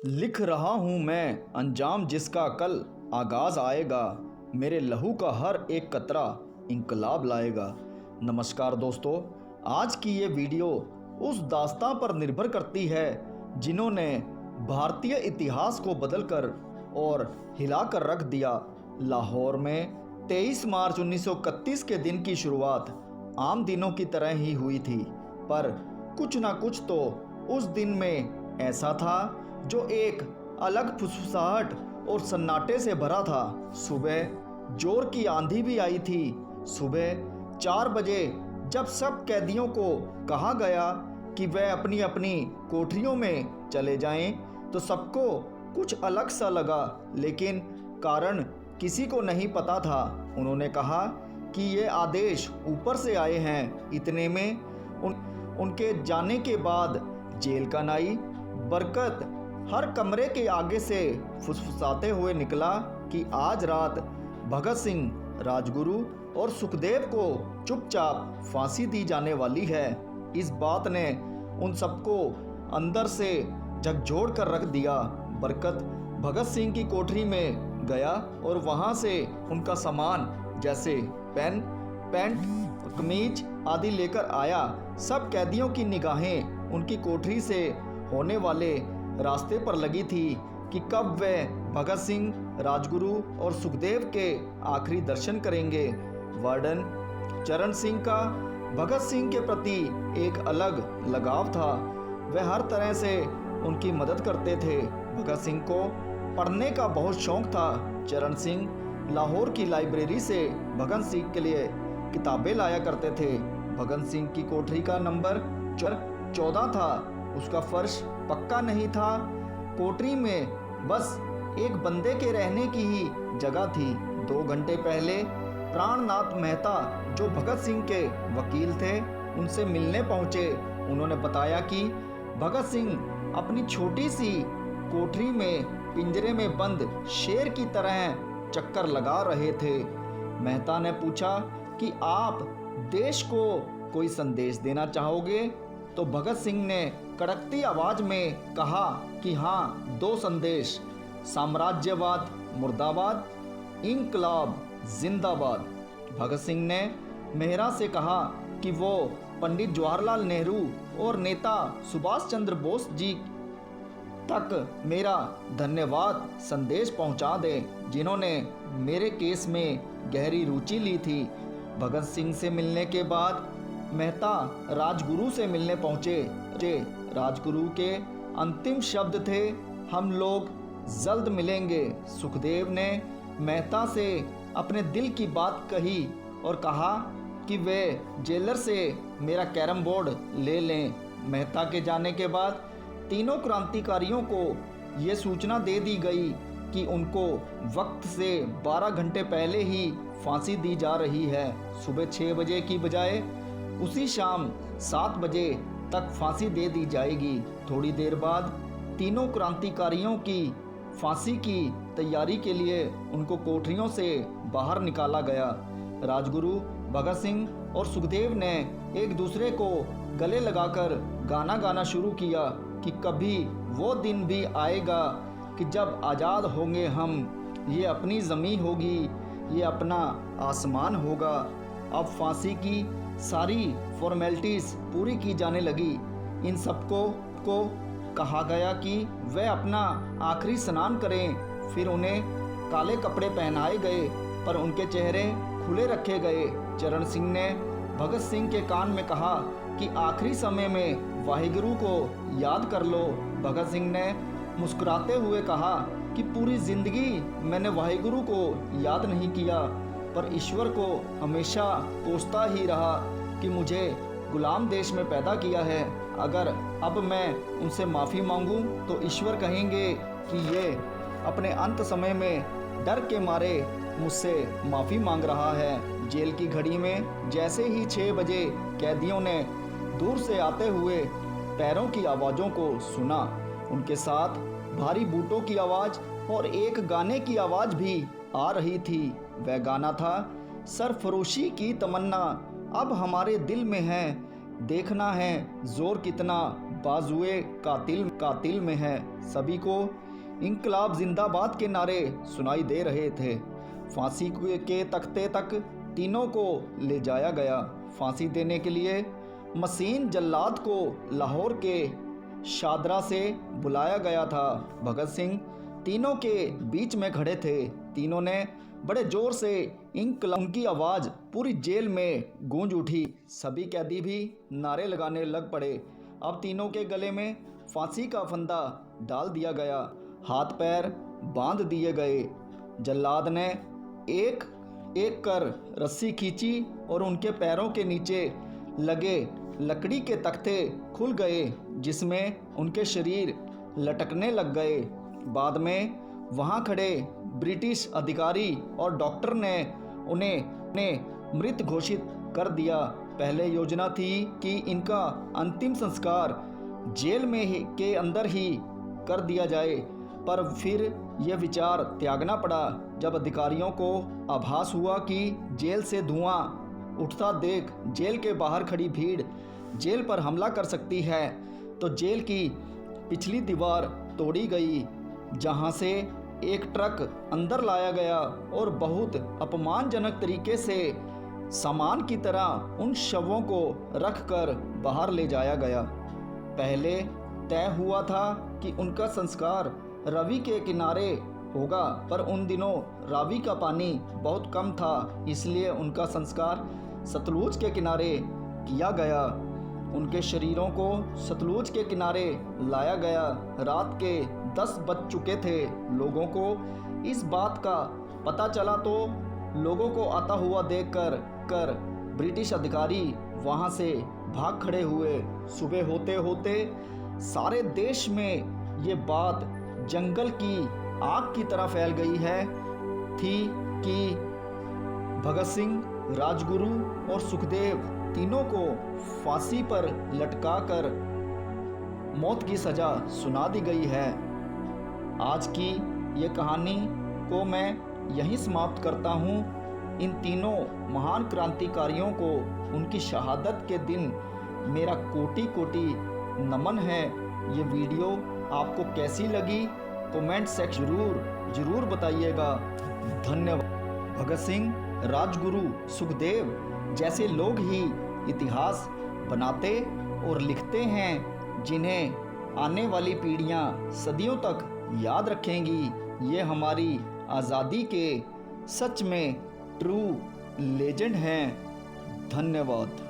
लिख रहा हूँ मैं अंजाम जिसका कल आगाज़ आएगा। मेरे लहू का हर एक कतरा इंकलाब लाएगा। नमस्कार दोस्तों, आज की ये वीडियो उस दास्तां पर निर्भर करती है जिन्होंने भारतीय इतिहास को बदलकर और हिलाकर रख दिया। लाहौर में 23 मार्च 1931 के दिन की शुरुआत आम दिनों की तरह ही हुई थी, पर कुछ ना कुछ तो उस दिन में ऐसा था जो एक अलग फुसफुसाहट और सन्नाटे से भरा था। सुबह जोर की आंधी भी आई थी। सुबह 4 बजे जब सब कैदियों को कहा गया कि वह अपनी अपनी कोठरियों में चले जाएं, तो सबको कुछ अलग सा लगा, लेकिन कारण किसी को नहीं पता था। उन्होंने कहा कि ये आदेश ऊपर से आए हैं। इतने में उनके जाने के बाद जेल का नाई बरकत हर कमरे के आगे से फुसफुसाते हुए निकला कि आज रात भगत सिंह, राजगुरु और सुखदेव को चुपचाप फांसी दी जाने वाली है। इस बात ने उन सबको अंदर से झकझोर कर रख दिया। बरकत भगत सिंह की कोठरी में गया और वहां से उनका सामान जैसे पेन, पैंट, कमीज आदि लेकर आया। सब कैदियों की निगाहें उनकी कोठरी से होने वाले रास्ते पर लगी थी कि कब वे भगत सिंह, राजगुरु और सुखदेव के आखिरी दर्शन करेंगे। वार्डन चरण सिंह का भगत सिंह के प्रति एक अलग लगाव था। वह हर तरह से उनकी मदद करते थे। भगत सिंह को पढ़ने का बहुत शौक था। चरण सिंह लाहौर की लाइब्रेरी से भगत सिंह के लिए किताबें लाया करते थे। भगत सिंह की कोठरी का नंबर 14 था। उसका फर्श पक्का नहीं था। कोठरी में बस एक बंदे के रहने की ही जगह थी। 2 घंटे पहले प्राणनाथ मेहता, जो भगत सिंह के वकील थे, उनसे मिलने पहुंचे। उन्होंने बताया कि भगत सिंह अपनी छोटी सी कोठरी में पिंजरे में बंद शेर की तरह चक्कर लगा रहे थे। मेहता ने पूछा कि आप देश को कोई संदेश देना चाहोगे? तो भगत सिंह ने कड़कती आवाज में कहा कि हाँ, 2 संदेश, साम्राज्यवाद मुर्दाबाद, इंकलाब जिंदाबाद। भगत सिंह ने मेहरा से कहा कि वो पंडित जवाहरलाल नेहरू और नेता सुभाष चंद्र बोस जी तक मेरा धन्यवाद संदेश पहुंचा दें, जिन्होंने मेरे केस में गहरी रुचि ली थी। भगत सिंह से मिलने के बाद मेहता राजगुरु से मिलने पहुंचे। राजगुरु के अंतिम शब्द थे, हम लोग जल्द मिलेंगे। सुखदेव ने मेहता से अपने दिल की बात कही और कहा कि वे जेलर से मेरा कैरम बोर्ड ले लें। मेहता के जाने के बाद तीनों क्रांतिकारियों को ये सूचना दे दी गई कि उनको वक्त से 12 घंटे पहले ही फांसी दी जा रही है। सुबह 6 बजे की बजाय उसी शाम 7 बजे तक फांसी दे दी जाएगी। थोड़ी देर बाद तीनों क्रांतिकारियों की फांसी की तैयारी के लिए उनको कोठरियों से बाहर निकाला गया। राजगुरु, भगत सिंह और सुखदेव ने एक दूसरे को गले लगाकर गाना गाना शुरू किया कि कभी वो दिन भी आएगा कि जब आज़ाद होंगे हम, ये अपनी ज़मीं होगी, ये अपना आसमान होगा। अब फांसी की सारी फॉर्मेलिटीज़ पूरी की जाने लगी। इन सबको कहा गया कि वे अपना आखिरी स्नान करें। फिर उन्हें काले कपड़े पहनाए गए, पर उनके चेहरे खुले रखे गए। चरण सिंह ने भगत सिंह के कान में कहा कि आखिरी समय में वाहिगुरु को याद कर लो। भगत सिंह ने मुस्कुराते हुए कहा कि पूरी ज़िंदगी मैंने वाहिगुरु को याद नहीं किया, पर ईश्वर को हमेशा कोसता ही रहा कि मुझे गुलाम देश में पैदा किया है। अगर अब मैं उनसे माफ़ी मांगूं तो ईश्वर कहेंगे कि ये अपने अंत समय में डर के मारे मुझसे माफ़ी मांग रहा है। जेल की घड़ी में जैसे ही 6 बजे कैदियों ने दूर से आते हुए पैरों की आवाज़ों को सुना। उनके साथ भारी बूटों की आवाज़ और एक गाने की आवाज़ भी आ रही थी। वह गाना था, सरफरोशी की तमन्ना अब हमारे दिल में है, देखना है जोर कितना बाजुए कातिल में है। सभी को इंकलाब जिंदाबाद के नारे सुनाई दे रहे थे। फांसी के तख्ते तक तीनों को ले जाया गया। फांसी देने के लिए मसीन जल्लाद को लाहौर के शादरा से बुलाया गया था। भगत सिंह तीनों के बीच में खड़े थे। तीनों ने बड़े जोर से इंकलाब की आवाज़ पूरी जेल में गूंज उठी। सभी कैदी भी नारे लगाने लग पड़े। अब तीनों के गले में फांसी का फंदा डाल दिया गया, हाथ पैर बांध दिए गए। जल्लाद ने एक एक कर रस्सी खींची और उनके पैरों के नीचे लगे लकड़ी के तख्ते खुल गए, जिसमें उनके शरीर लटकने लग गए। बाद में वहां खड़े ब्रिटिश अधिकारी और डॉक्टर ने उन्हें मृत घोषित कर दिया। पहले योजना थी कि इनका अंतिम संस्कार जेल में के अंदर ही कर दिया जाए, पर फिर यह विचार त्यागना पड़ा जब अधिकारियों को आभास हुआ कि जेल से धुआं उठता देख जेल के बाहर खड़ी भीड़ जेल पर हमला कर सकती है। तो जेल की पिछली दीवार तोड़ी गई, जहां से एक ट्रक अंदर लाया गया और बहुत अपमानजनक तरीके से सामान की तरह उन शवों को रखकर बाहर ले जाया गया। पहले तय हुआ था कि उनका संस्कार रावी के किनारे होगा, पर उन दिनों रावी का पानी बहुत कम था, इसलिए उनका संस्कार सतलुज के किनारे किया गया। उनके शरीरों को सतलुज के किनारे लाया गया। रात के 10 बज चुके थे। लोगों को इस बात का पता चला तो लोगों को आता हुआ देखकर ब्रिटिश अधिकारी वहां से भाग खड़े हुए। सुबह होते होते सारे देश में ये बात जंगल की आग की तरह फैल गई थी कि भगत सिंह, राजगुरु और सुखदेव तीनों को फांसी पर लटकाकर मौत की सज़ा सुना दी गई है। आज की ये कहानी को मैं यहीं समाप्त करता हूँ। इन तीनों महान क्रांतिकारियों को उनकी शहादत के दिन मेरा कोटि कोटि नमन है। ये वीडियो आपको कैसी लगी कमेंट सेक्शन ज़रूर बताइएगा। धन्यवाद। भगत सिंह, राजगुरु, सुखदेव जैसे लोग ही इतिहास बनाते और लिखते हैं, जिन्हें आने वाली पीढ़ियां सदियों तक याद रखेंगी। ये हमारी आज़ादी के सच में ट्रू लेजेंड हैं। धन्यवाद।